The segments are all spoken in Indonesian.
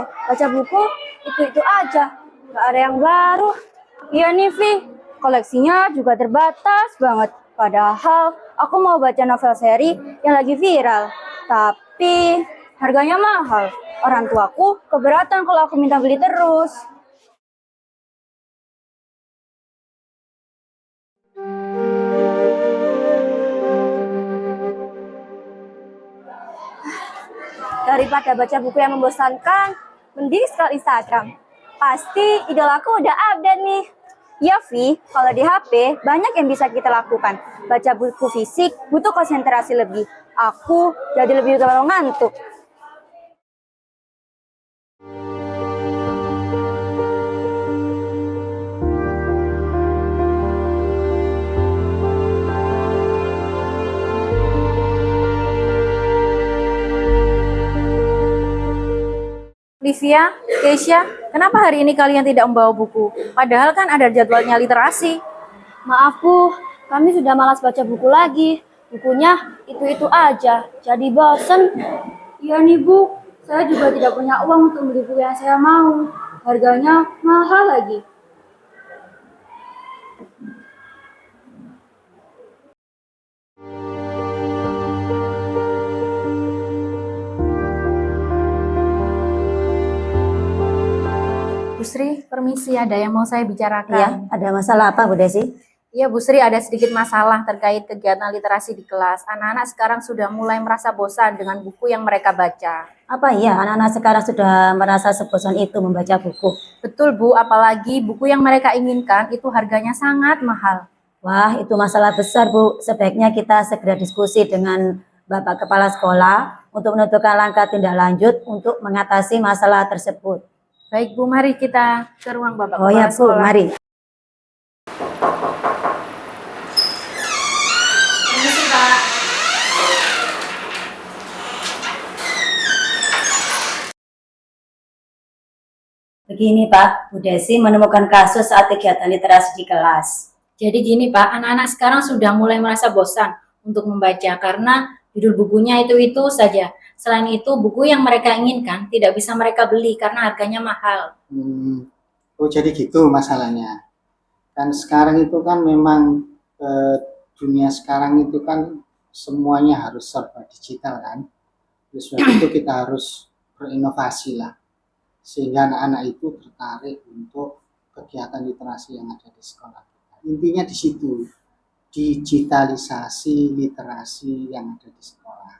baca buku itu aja, nggak ada yang baru. Iya nih Vi, koleksinya juga terbatas banget. Padahal aku mau baca novel seri yang lagi viral, tapi harganya mahal. Orang tuaku keberatan kalau aku minta beli terus. Daripada baca buku yang membosankan, mending scroll Instagram. Pasti idolaku udah update nih. Ya Vi, kalau di HP banyak yang bisa kita lakukan. Baca buku fisik butuh konsentrasi lebih. Aku jadi lebih gampang ngantuk. Livia, Keisha, kenapa hari ini kalian tidak membawa buku? Padahal kan ada jadwalnya literasi. Maaf Bu, kami sudah malas baca buku lagi. Bukunya itu aja, jadi bosen. Iya nih Bu, saya juga tidak punya uang untuk beli buku yang saya mau. Harganya mahal lagi. Bu Sri, permisi, ada yang mau saya Iya, bicarakan. ada masalah apa Bu Desi? Iya, Bu Sri, ada sedikit masalah terkait kegiatan literasi di kelas. Anak-anak sekarang sudah mulai merasa bosan dengan buku yang mereka baca. Apa iya anak-anak sekarang sudah merasa sebosan itu membaca buku? Betul, Bu, apalagi buku yang mereka inginkan itu harganya sangat mahal. Wah, itu masalah besar Bu. Sebaiknya kita segera diskusi dengan Bapak Kepala Sekolah untuk menentukan langkah tindak lanjut untuk mengatasi masalah tersebut. Baik, Bu, mari kita ke ruang Bapak Oh ya Kepala Bu, Sekolah. mari. Permisi, Pak. Begini Pak, Bu Desi menemukan kasus saat kegiatan literasi di kelas. Jadi gini Pak, anak-anak sekarang sudah mulai merasa bosan untuk membaca karena judul bukunya itu saja. Selain itu, buku yang mereka inginkan tidak bisa mereka beli karena harganya mahal. Oh jadi gitu masalahnya. Kan sekarang itu kan memang dunia sekarang itu kan semuanya harus serba digital kan. Oleh sebab itu kita harus berinovasi lah. Sehingga anak-anak itu tertarik untuk kegiatan literasi yang ada di sekolah. Intinya di situ, digitalisasi literasi yang ada di sekolah.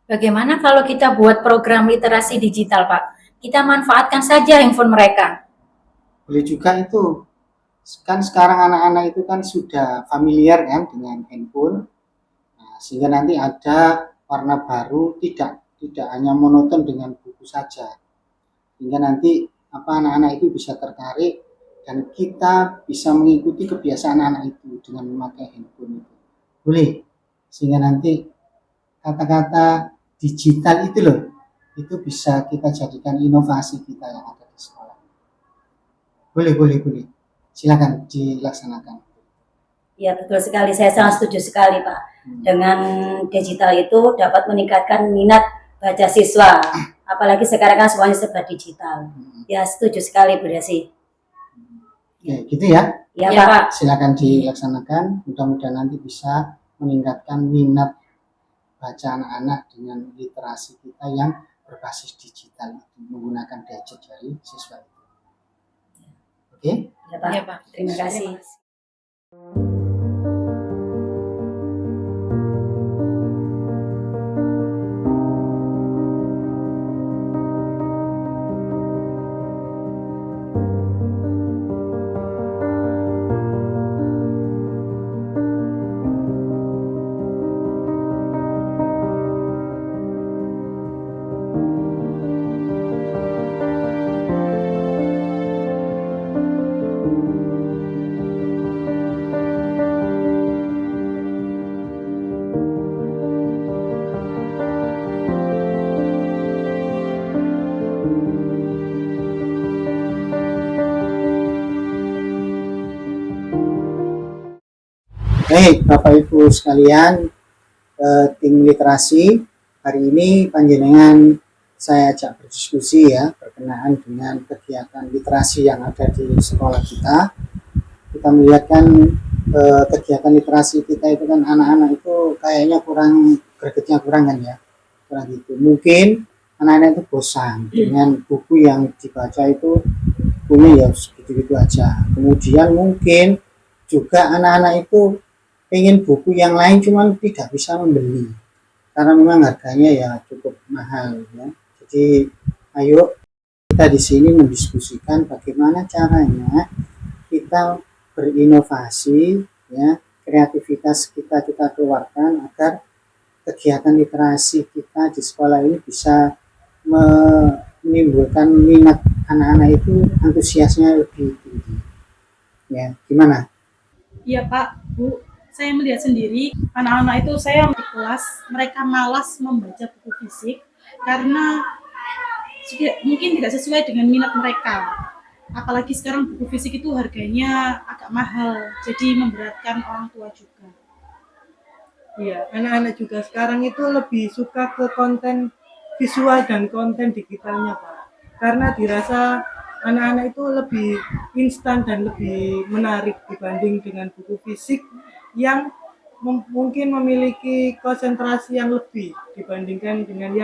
Bagaimana kalau kita buat program literasi digital, Pak? Kita manfaatkan saja handphone mereka. Boleh juga itu. Kan sekarang anak-anak itu kan sudah familiar kan dengan handphone. Nah, sehingga nanti ada warna baru, tidak hanya monoton dengan buku saja. Sehingga nanti anak-anak itu bisa tertarik dan kita bisa mengikuti kebiasaan anak itu dengan memakai handphone itu. Boleh. Sehingga nanti kata-kata digital itu loh, itu bisa kita jadikan inovasi kita yang ada di sekolah. Boleh. Silakan dilaksanakan. Ya betul sekali, saya sangat setuju sekali Pak. Dengan digital itu dapat meningkatkan minat baca siswa. Apalagi sekarang kan semuanya serba digital. Ya setuju sekali Bu Desi. Oke, gitu ya. Ya, Ya, Pak. Pak. Silakan dilaksanakan. Mudah-mudahan nanti bisa meningkatkan minat baca anak-anak dengan literasi kita yang berbasis digital itu, menggunakan gadget dari siswa itu. Oke? Ya, Pak. Ya, Pak. Terima kasih. Baik, Bapak Ibu sekalian, tim literasi, hari ini panjenengan saya ajak berdiskusi ya berkenaan dengan kegiatan literasi yang ada di sekolah kita. Kita melihat kan kegiatan literasi kita itu kan anak-anak itu kayaknya gregetnya kurang kan ya, kurang gitu. Mungkin anak-anak itu bosan dengan buku yang dibaca itu bukunya ya segitu-gitu aja. Kemudian mungkin juga anak-anak itu pengen buku yang lain cuman tidak bisa membeli karena memang harganya ya cukup mahal ya. Jadi ayo kita di sini mendiskusikan bagaimana caranya kita berinovasi ya, kreativitas kita keluarkan agar kegiatan literasi kita di sekolah ini bisa menimbulkan minat anak-anak itu, antusiasnya lebih tinggi. Ya, gimana? Iya Pak, Bu, saya melihat sendiri anak-anak itu saya di kelas mereka malas membaca buku fisik karena mungkin tidak sesuai dengan minat mereka. Apalagi sekarang buku fisik itu harganya agak mahal, jadi memberatkan orang tua juga. Iya, anak-anak juga sekarang itu lebih suka ke konten visual dan konten digitalnya, Pak. Karena dirasa anak-anak itu lebih instan dan lebih menarik dibanding dengan buku fisik yang mungkin memiliki konsentrasi yang lebih dibandingkan dengan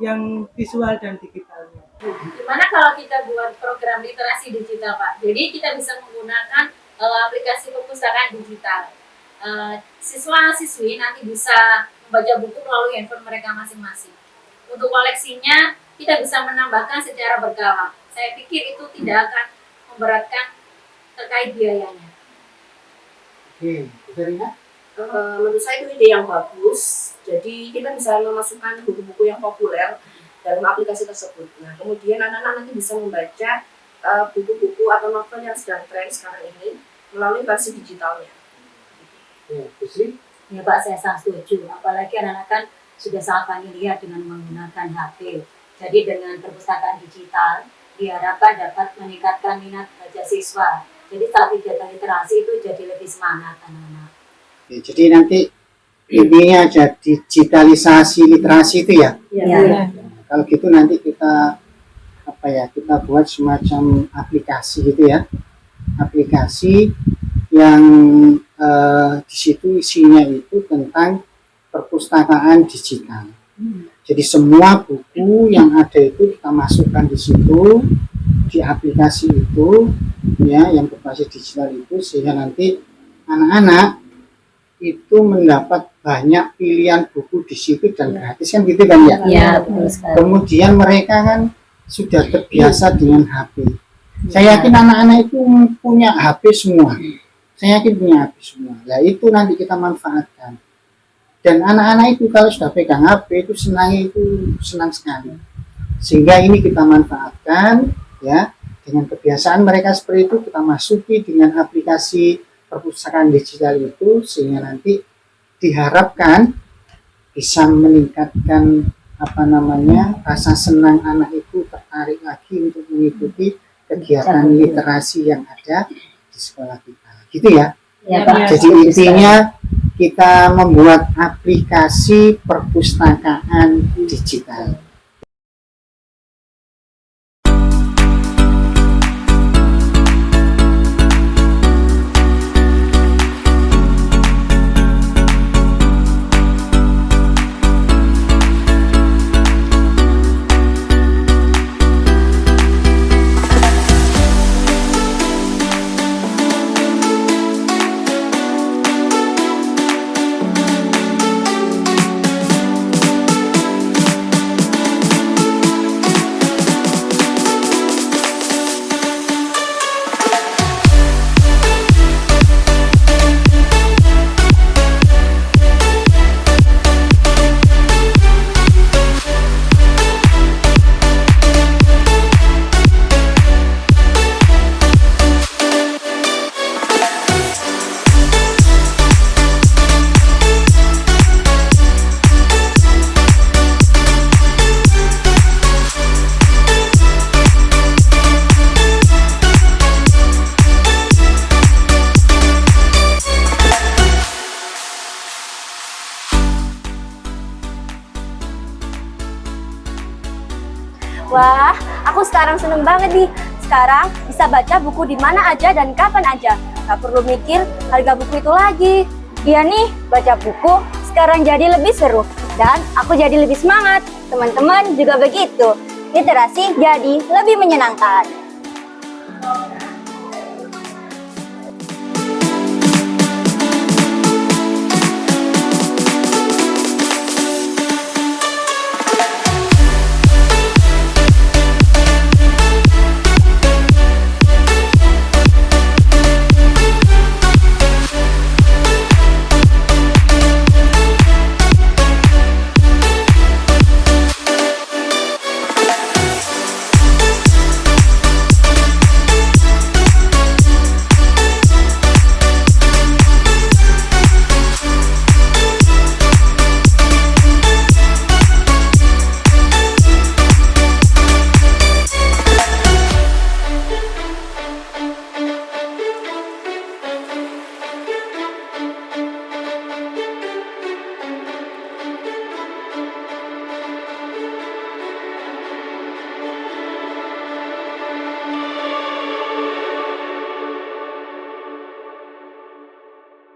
yang visual dan digitalnya. Gimana kalau kita buat program literasi digital, Pak? Jadi kita bisa menggunakan aplikasi perpustakaan digital. Siswa-siswi nanti bisa membaca buku melalui handphone mereka masing-masing. Untuk koleksinya, kita bisa menambahkan secara berkala. Saya pikir itu tidak akan memberatkan terkait biayanya. Oke, Verina? Menurut saya itu ide yang bagus. Jadi kita bisa memasukkan buku-buku yang populer dalam aplikasi tersebut. Nah, kemudian anak-anak nanti bisa membaca buku-buku atau novel yang sedang tren sekarang ini melalui versi digitalnya. Ya, Busri? Ya Pak, saya sangat setuju. Apalagi anak-anak kan sudah sangat familiar dengan menggunakan HP. Jadi dengan perpustakaan digital diharapkan dapat meningkatkan minat baca siswa. Jadi saat kegiatan literasi itu jadi lebih semangat anak-anak. Ya, jadi nanti intinya ada digitalisasi literasi itu ya. Ya. Kalau gitu nanti kita kita buat semacam aplikasi gitu ya. Aplikasi yang di situ isinya itu tentang perpustakaan digital. Jadi semua buku yang ada itu kita masukkan di situ, di aplikasi itu ya, yang berbasis digital itu, sehingga nanti anak-anak itu mendapat banyak pilihan buku di situ dan gratis kan gitu kan ya. Ya, betul sekali. Kemudian mereka kan sudah terbiasa dengan HP. Saya yakin anak-anak itu punya HP semua. Saya yakin punya HP semua. Ya itu nanti kita manfaatkan. Dan anak-anak itu kalau sudah pegang HP itu senang sekali. Sehingga ini kita manfaatkan ya, dengan kebiasaan mereka seperti itu kita masuki dengan aplikasi perpustakaan digital itu, sehingga nanti diharapkan bisa meningkatkan rasa senang anak itu, tertarik lagi untuk mengikuti kegiatan literasi yang ada di sekolah kita. Gitu ya. Ya, Pak. Jadi intinya kita membuat aplikasi perpustakaan digital. Wah, aku sekarang seneng banget nih. Sekarang bisa baca buku di mana aja dan kapan aja. Gak perlu mikir harga buku itu lagi. Iya nih, baca buku sekarang jadi lebih seru. Dan aku jadi lebih semangat. Teman-teman juga begitu. Literasi jadi lebih menyenangkan.